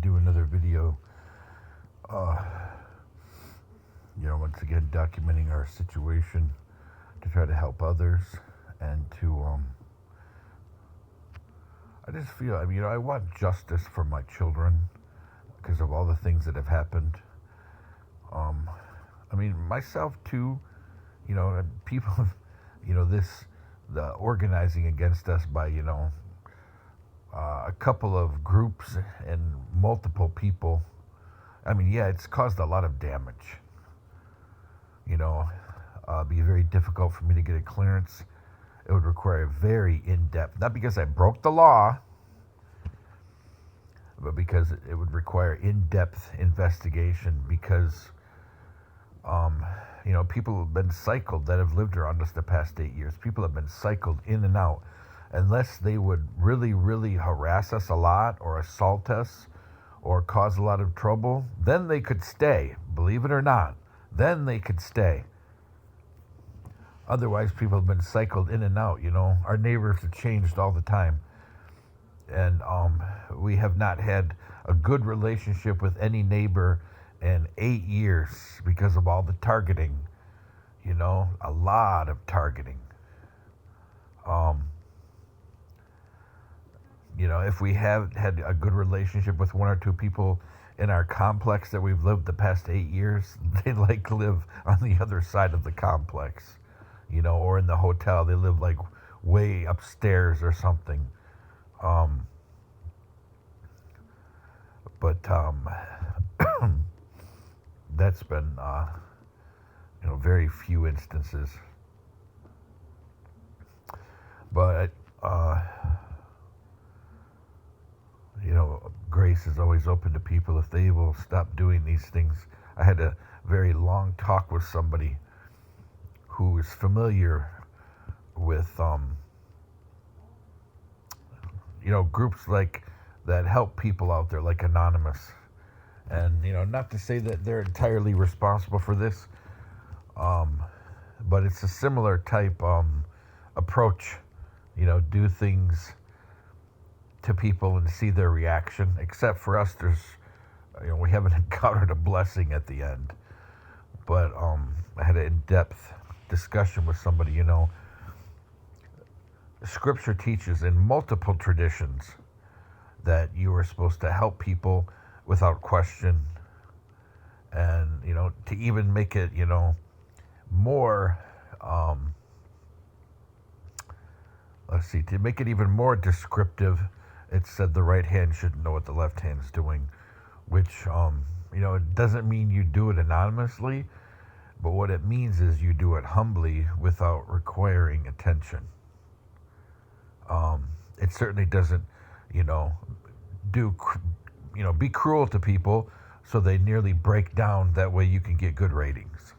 do another video, once again documenting our situation to try to help others and to, I just feel, I want justice for my children because of all the things that have happened. Myself too, and people, the organizing against us by, a couple of groups and multiple people. It's caused a lot of damage. Be very difficult for me to get a clearance. It would require a very in-depth, not because I broke the law, but because it would require in-depth investigation because, people have been cycled that have lived around us the past 8 years. People have been cycled in and out. Unless they would really, really harass us a lot or assault us or cause a lot of trouble, then they could stay, believe it or not. Then they could stay. Otherwise, people have been cycled in and out, Our neighbors have changed all the time. And we have not had a good relationship with any neighbor in 8 years because of all the targeting, a lot of targeting. If we have had a good relationship with one or two people in our complex that we've lived the past 8 years, they live on the other side of the complex, or in the hotel. They live way upstairs or something. But that's been, very few instances. But, grace is always open to people if they will stop doing these things. I had a very long talk with somebody who is familiar with, groups that help people out there, like Anonymous. And, not to say that they're entirely responsible for this, but it's a similar type approach, do things to people and see their reaction. Except for us, we haven't encountered a blessing at the end. But I had an in-depth discussion with somebody, Scripture teaches in multiple traditions that you are supposed to help people without question, and to even make it more to make it even more descriptive, it said the right hand should know what the left hand's doing, which it doesn't mean you do it anonymously, but what it means is you do it humbly without requiring attention. It certainly doesn't be cruel to people so they nearly break down. That way you can get good ratings.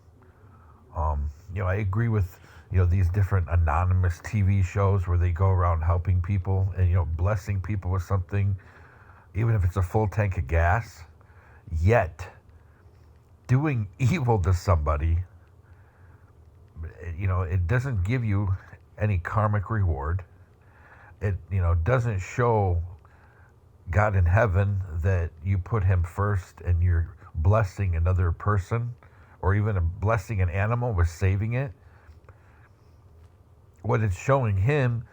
I agree with, these different anonymous TV shows where they go around helping people and, blessing people with something, even if it's a full tank of gas. Yet, doing evil to somebody, it doesn't give you any karmic reward. It, doesn't show God in heaven that you put him first and you're blessing another person or even blessing an animal with saving it. What it's showing him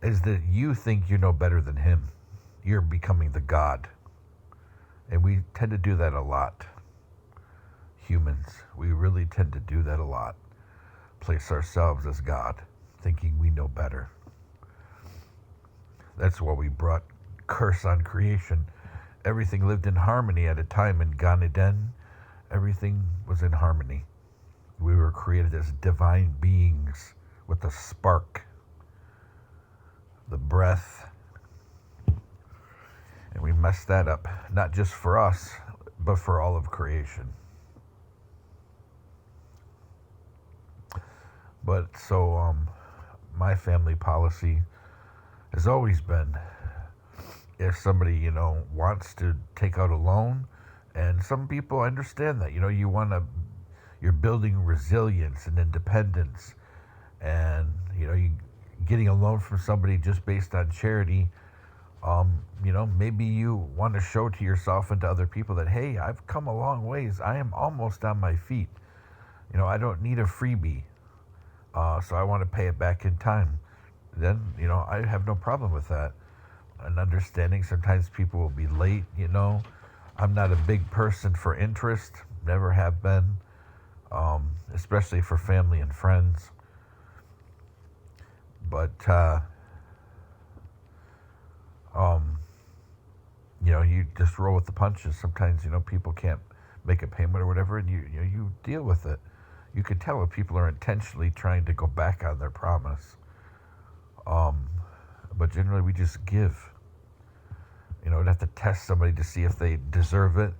is that you think you know better than him. You're becoming the God. And we tend to do that a lot. Humans, we really tend to do that a lot. Place ourselves as God, thinking we know better. That's why we brought curse on creation. Everything lived in harmony at a time in Gan Eden. Everything was in harmony. We were created as divine beings with the spark, the breath, and we messed that up, not just for us, but for all of creation. But so my family policy has always been, if somebody, wants to take out a loan, and some people understand that, you're building resilience and independence, and, you getting a loan from somebody just based on charity, Maybe you want to show to yourself and to other people that, hey, I've come a long ways. I am almost on my feet. I don't need a freebie, so I want to pay it back in time. Then, I have no problem with that. And understanding sometimes people will be late. I'm not a big person for interest, never have been, especially for family and friends. But, um, you just roll with the punches. Sometimes, people can't make a payment or whatever, and you deal with it. You can tell if people are intentionally trying to go back on their promise. Um, but generally, we just give. I'd have to test somebody to see if they deserve it,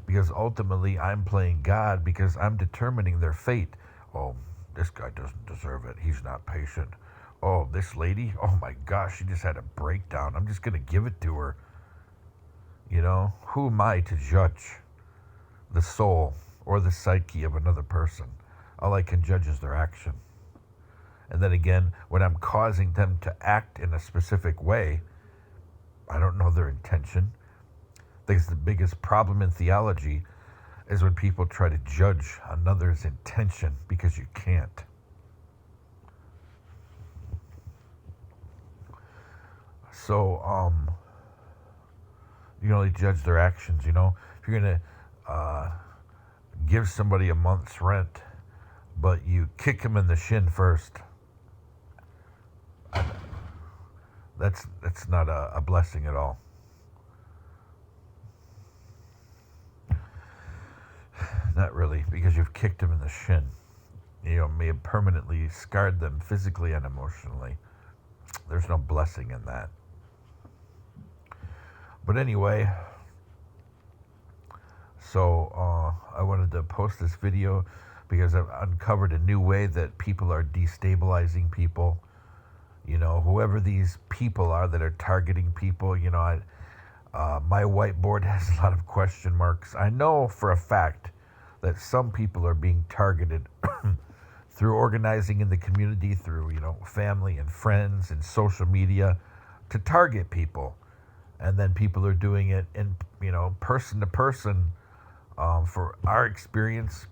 because ultimately, I'm playing God because I'm determining their fate. Oh, this guy doesn't deserve it. He's not patient. Oh, this lady, oh my gosh, she just had a breakdown. I'm just going to give it to her. Who am I to judge the soul or the psyche of another person? All I can judge is their action. And then again, when I'm causing them to act in a specific way, I don't know their intention. I think the biggest problem in theology is when people try to judge another's intention, because you can't. So, you can only judge their actions. If you're going to give somebody a month's rent, but you kick him in the shin first, that's not a blessing at all. Not really, because you've kicked him in the shin. May have permanently scarred them physically and emotionally. There's no blessing in that. But anyway, so I wanted to post this video because I've uncovered a new way that people are destabilizing people. Whoever these people are that are targeting people, my whiteboard has a lot of question marks. I know for a fact that some people are being targeted through organizing in the community, through, family and friends and social media to target people. And then people are doing it in, person to person. For our experience,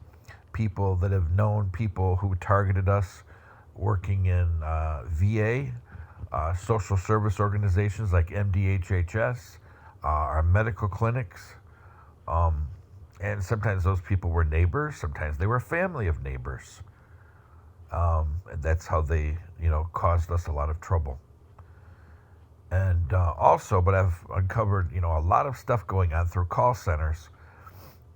people that have known people who targeted us working in VA, social service organizations like MDHHS, our medical clinics. And sometimes those people were neighbors. Sometimes they were family of neighbors. And that's how they, caused us a lot of trouble. And but I've uncovered, a lot of stuff going on through call centers.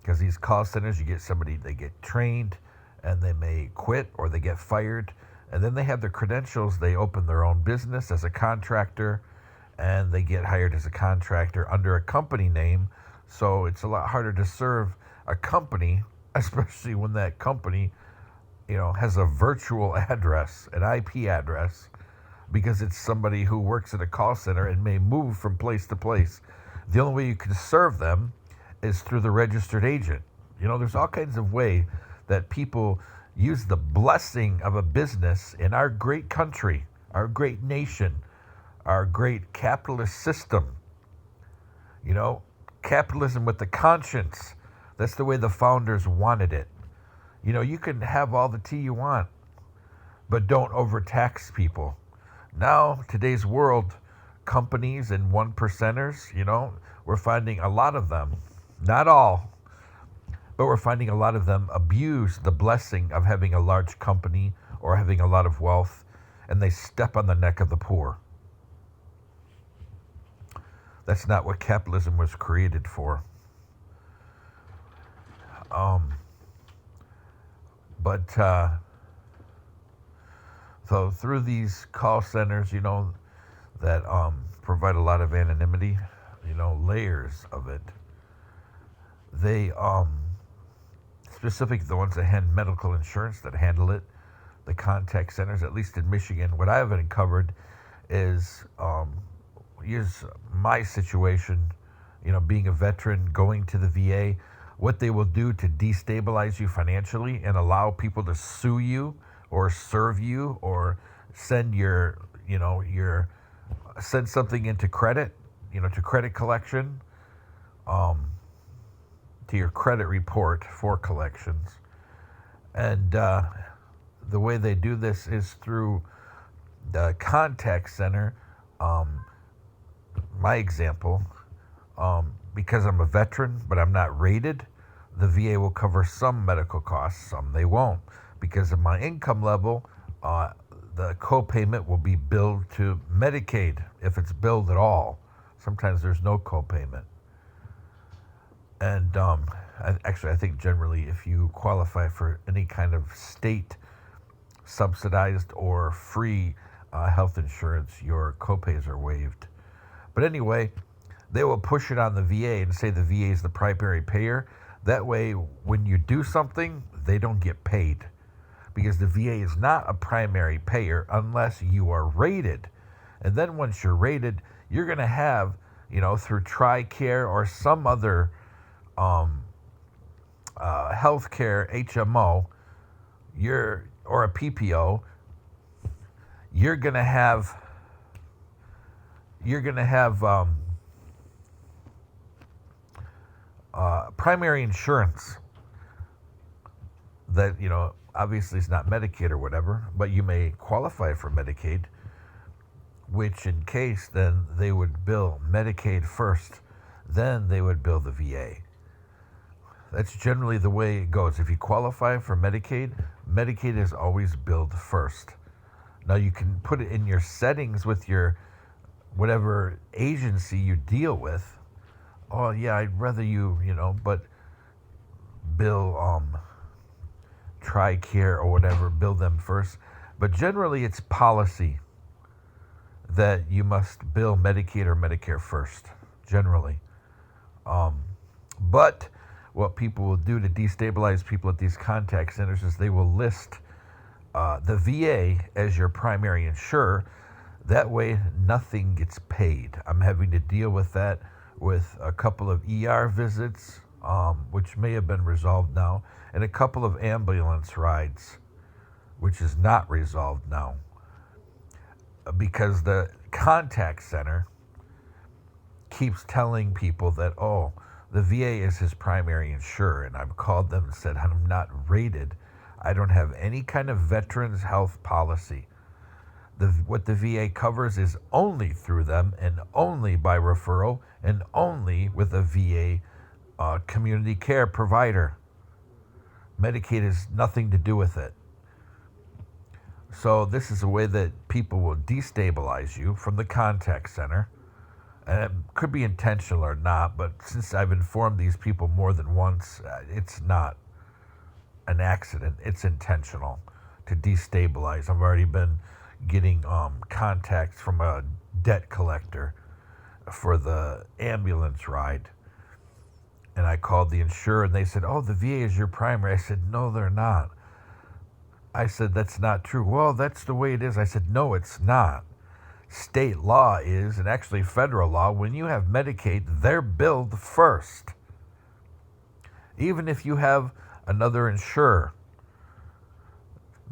Because these call centers, you get somebody, they get trained, and they may quit or they get fired. And then they have their credentials. They open their own business as a contractor, and they get hired as a contractor under a company name. So it's a lot harder to serve a company, especially when that company, has a virtual address, an IP address, because it's somebody who works at a call center and may move from place to place. The only way you can serve them is through the registered agent. There's all kinds of ways that people use the blessing of a business in our great country, our great nation, our great capitalist system. Capitalism with the conscience. That's the way the founders wanted it. You can have all the tea you want, but don't overtax people. Now, today's world, companies and one percenters, we're finding a lot of them, not all, but we're finding a lot of them abuse the blessing of having a large company or having a lot of wealth, and they step on the neck of the poor. That's not what capitalism was created for. So through these call centers, that provide a lot of anonymity, layers of it, they, specific the ones that handle medical insurance that handle it, the contact centers, at least in Michigan, what I have uncovered is, here's my situation, being a veteran, going to the VA, what they will do to destabilize you financially and allow people to sue you or serve you or send send something into credit, to credit collection, to your credit report for collections. And the way they do this is through the contact center. My example, because I'm a veteran, but I'm not rated, the VA will cover some medical costs, some they won't. Because of my income level, the copayment will be billed to Medicaid, if it's billed at all. Sometimes there's no copayment. And I think generally if you qualify for any kind of state subsidized or free health insurance, your copays are waived. But anyway, they will push it on the VA and say the VA is the primary payer. That way, when you do something, they don't get paid, because the VA is not a primary payer unless you are rated. And then once you're rated, you're going to have, through TRICARE or some other healthcare HMO, or a PPO, you're going to have primary insurance that, obviously it's not Medicaid or whatever, but you may qualify for Medicaid, which in case then they would bill Medicaid first, then they would bill the VA. That's generally the way it goes. If you qualify for Medicaid, Medicaid is always billed first. Now you can put it in your settings with your whatever agency you deal with. Oh yeah, I'd rather you, but bill TRICARE or whatever, bill them first. But generally it's policy that you must bill Medicaid or Medicare first, generally. But what people will do to destabilize people at these contact centers is they will list the VA as your primary insurer. That way, nothing gets paid. I'm having to deal with that with a couple of ER visits, which may have been resolved now, and a couple of ambulance rides, which is not resolved now. Because the contact center keeps telling people that, the VA is his primary insurer, and I've called them and said, I'm not rated. I don't have any kind of veterans health policy. What the VA covers is only through them and only by referral and only with a VA community care provider. Medicaid has nothing to do with it. So this is a way that people will destabilize you from the contact center. And it could be intentional or not, but since I've informed these people more than once, it's not an accident. It's intentional to destabilize. I've already been getting contacts from a debt collector for the ambulance ride. And I called the insurer and they said, the VA is your primary. I said, no, they're not. I said, that's not true. Well, that's the way it is. I said, no, it's not. State law is, and actually federal law, when you have Medicaid, they're billed first. Even if you have another insurer,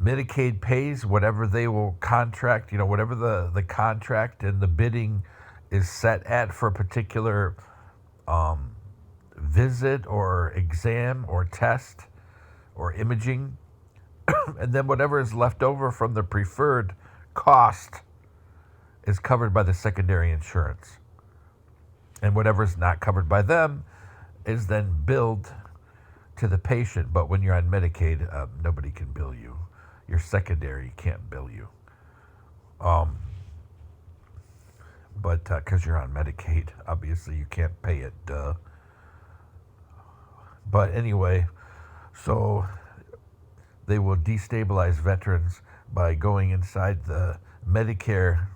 Medicaid pays whatever they will contract, whatever the contract and the bidding is set at for a particular visit or exam or test or imaging. And then whatever is left over from the preferred cost is covered by the secondary insurance. And whatever is not covered by them is then billed to the patient. But when you're on Medicaid, nobody can bill you. Your secondary can't bill you. But because you're on Medicaid, obviously you can't pay it. But anyway, so they will destabilize veterans by going inside the Medicare,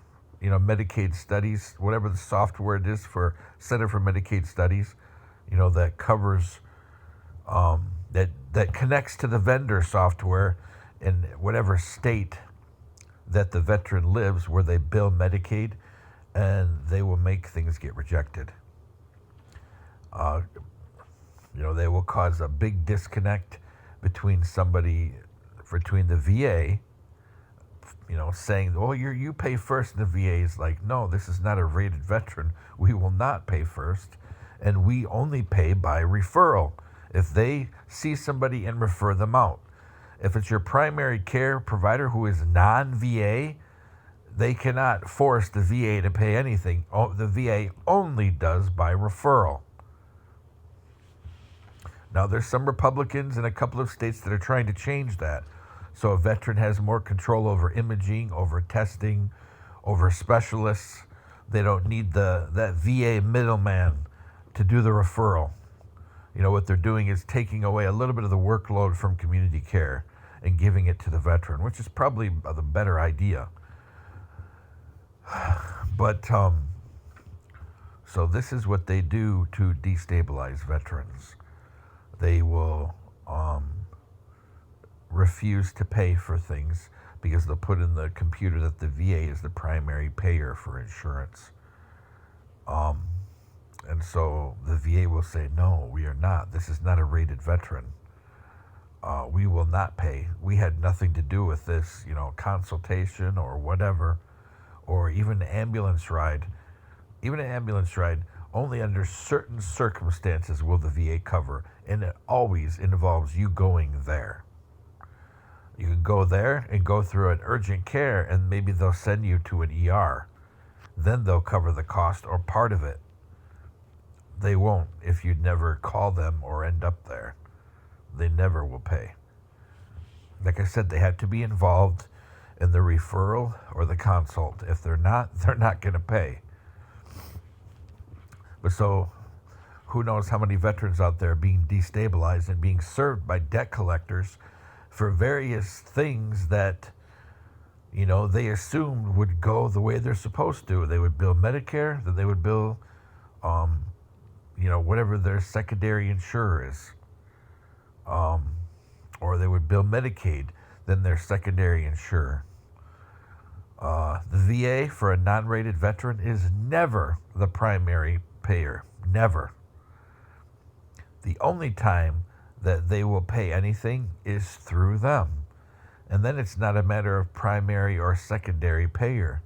Medicaid studies, whatever the software it is for Center for Medicaid Studies, that covers, that connects to the vendor software in whatever state that the veteran lives where they bill Medicaid, and they will make things get rejected. They will cause a big disconnect between the VA, saying, "Well, you pay first." The VA is like, "No, this is not a rated veteran. We will not pay first, and we only pay by referral. If they see somebody and refer them out. If it's your primary care provider who is non-VA, they cannot force the VA to pay anything. The VA only does by referral." Now, there's some Republicans in a couple of states that are trying to change that. So a veteran has more control over imaging, over testing, over specialists. They don't need that VA middleman to do the referral. What they're doing is taking away a little bit of the workload from community care and giving it to the veteran, which is probably the better idea. But so this is what they do to destabilize veterans. They will refuse to pay for things because they'll put in the computer that the VA is the primary payer for insurance. And so the VA will say, "No, we are not. This is not a rated veteran. We will not pay. We had nothing to do with this, consultation or whatever, or even an ambulance ride. Even an ambulance ride, only under certain circumstances will the VA cover, and it always involves you going there. You can go there and go through an urgent care, and maybe they'll send you to an ER. Then they'll cover the cost or part of it. They won't if you never call them or end up there. They never will pay. Like I said, they have to be involved in the referral or the consult. If they're not going to pay. But so, who knows how many veterans out there being destabilized and being served by debt collectors for various things that, they assumed would go the way they're supposed to. They would bill Medicare, then they would bill, whatever their secondary insurer is. Or they would bill Medicaid, then their secondary insurer. The VA for a non-rated veteran is never the primary payer. Never. The only time that they will pay anything is through them. And then it's not a matter of primary or secondary payer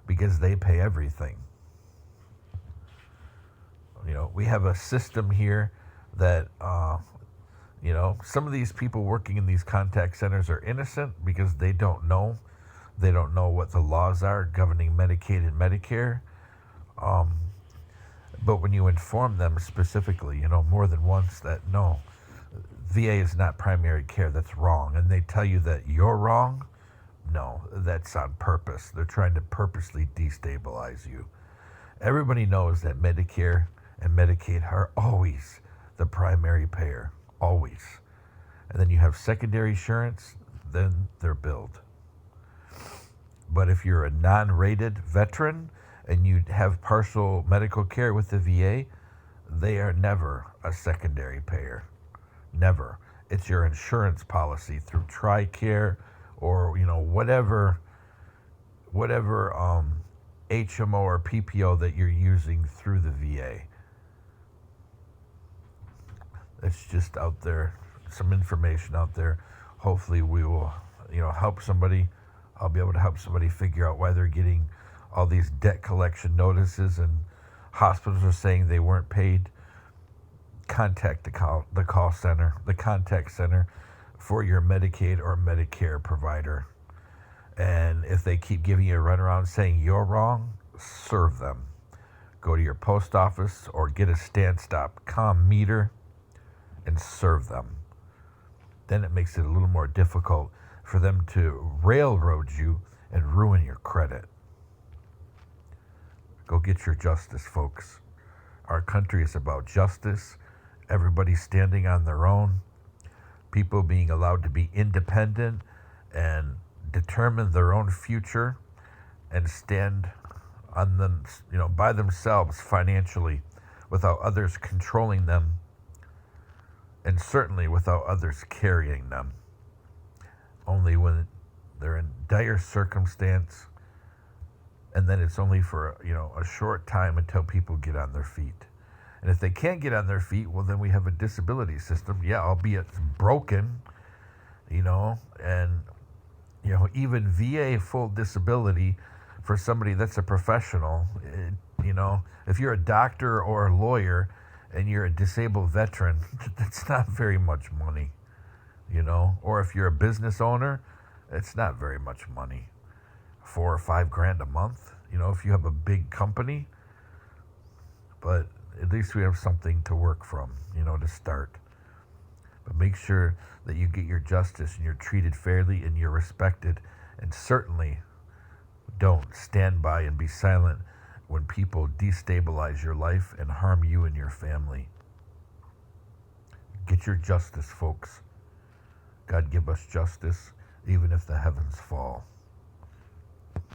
because they pay everything. We have a system here that, some of these people working in these contact centers are innocent because they don't know. They don't know what the laws are governing Medicaid and Medicare. But when you inform them specifically, more than once that no, VA is not primary care, that's wrong, and they tell you that you're wrong, no, that's on purpose. They're trying to purposely destabilize you. Everybody knows that Medicare and Medicaid are always the primary payer, always. And then you have secondary insurance, then they're billed. But if you're a non-rated veteran and you have partial medical care with the VA, they are never a secondary payer. Never. It's your insurance policy through TRICARE or whatever HMO or PPO that you're using through the VA. It's just out there, some information out there. Hopefully we will, help somebody. I'll be able to help somebody figure out why they're getting all these debt collection notices and hospitals are saying they weren't paid. Contact the call center, the contact center for your Medicaid or Medicare provider. And if they keep giving you a runaround saying you're wrong, serve them. Go to your post office or get a stand-stop comm meter and serve them. Then it makes it a little more difficult for them to railroad you and ruin your credit. Go get your justice, folks. Our country is about justice, everybody standing on their own, people being allowed to be independent and determine their own future and stand on them, by themselves financially without others controlling them and certainly without others carrying them. Only when they're in dire circumstance, and then it's only for a short time until people get on their feet. And if they can't get on their feet, well, then we have a disability system, albeit broken, and Even VA full disability for somebody that's a professional, if you're a doctor or a lawyer and you're a disabled veteran, that's not very much money, or if you're a business owner, it's not very much money. 4 or 5 grand a month, if you have a big company, but at least we have something to work from, to start. But make sure that you get your justice and you're treated fairly and you're respected. And certainly don't stand by and be silent when people destabilize your life and harm you and your family. Get your justice, folks. God give us justice, even if the heavens fall.